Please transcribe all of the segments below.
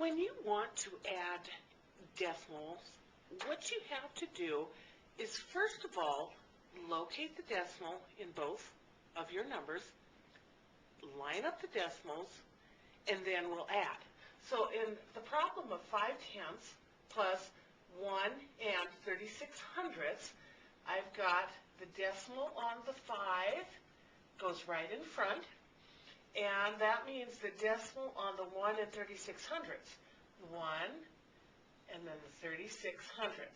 When you want to add decimals, what you have to do is, first of all, locate the decimal in both of your numbers, line up the decimals, and then we'll add. So in the problem of 5/10 plus 1 and 36/100, I've got the decimal on the 5 goes right in front, and that means the decimal on the 1 and 36/100. 1 and then the 36/100.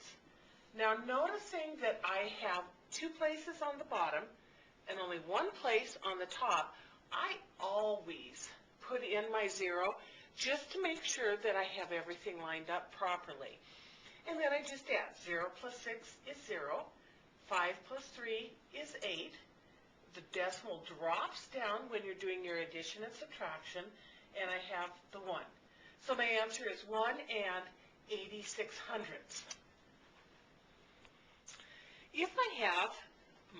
Now noticing that I have 2 places on the bottom and only 1 place on the top, I always put in my 0 just to make sure that I have everything lined up properly. And then I just add. 0 plus 6 is 0. 5 plus 3 is 8. The decimal drops down when you're doing your addition and subtraction, and I have the 1. So my answer is 1 and 86/100. If I have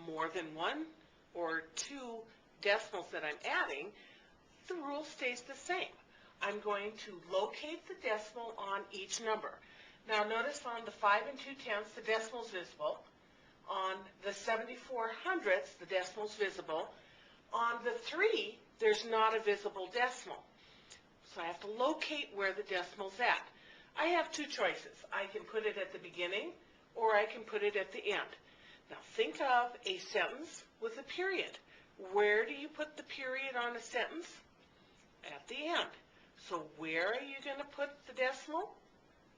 more than 1 or 2 decimals that I'm adding, the rule stays the same. I'm going to locate the decimal on each number. Now notice on the 5 and 2/10, the decimal's visible. On the 74/100, the decimal's visible. On the 3, there's not a visible decimal. So I have to locate where the decimal's at. I have 2 choices. I can put it at the beginning or I can put it at the end. Now think of a sentence with a period. Where do you put the period on a sentence? At the end. So where are you going to put the decimal?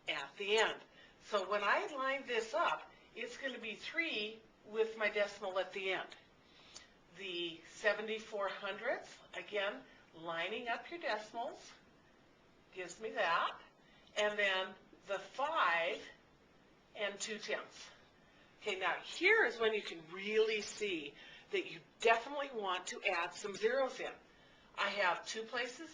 At the end. So when I line this up, it's going to be 3 with my decimal at the end. The 74/100, again, lining up your decimals gives me that. And then the 5 and 2/10. Okay, now here is when you can really see that you definitely want to add some zeros in. I have 2 places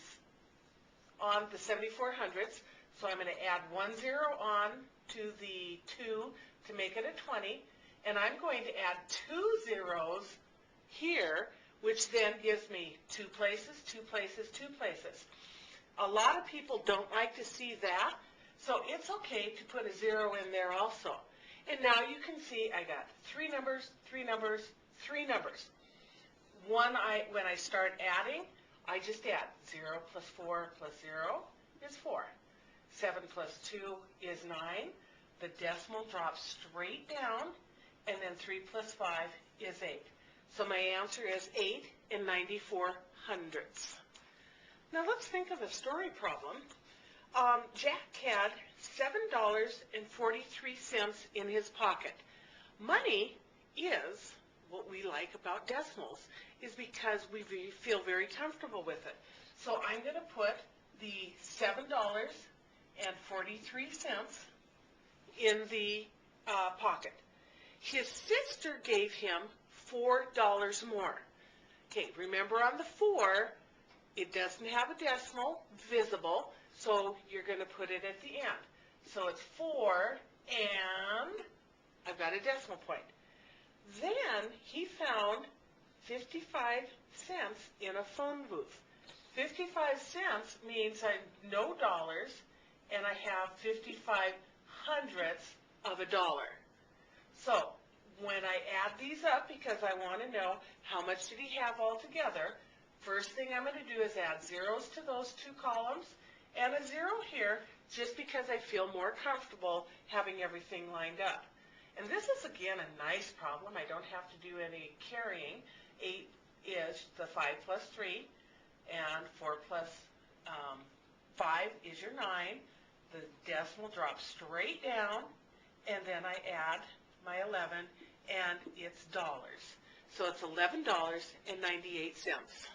on the 74/100, so I'm going to add 1 0 on to the 2 to make it a 20, and I'm going to add 2 zeros here, which then gives me 2 places, 2 places, 2 places. A lot of people don't like to see that, so it's okay to put a 0 in there also. And now you can see I got 3 numbers, 3 numbers, 3 numbers. When I start adding, I just add. 0 plus 4 plus 0 is 4. 7 plus 2 is 9. The decimal drops straight down, and then 3 plus 5 is 8. So my answer is 8 and 94/100. Now let's think of a story problem. Jack had $7.43 in his pocket. Money is what we like about decimals, is because we feel very comfortable with it. So I'm going to put the $7.43 in the pocket. His sister gave him $4 more. Okay, remember on the 4, it doesn't have a decimal visible, so you're going to put it at the end. So it's 4 and I've got a decimal point. Then he found 55 cents in a phone booth. 55 cents means I have no dollars, and I have 55/100 of a dollar. So when I add these up, because I want to know how much did he have altogether, first thing I'm going to do is add zeros to those 2 columns and a 0 here, just because I feel more comfortable having everything lined up. And this is, again, a nice problem. I don't have to do any carrying. 8 is the 5 plus 3, and 4 plus 5 is your 9. The decimal drops straight down, and then I add my 11, and it's dollars. So it's $11.98.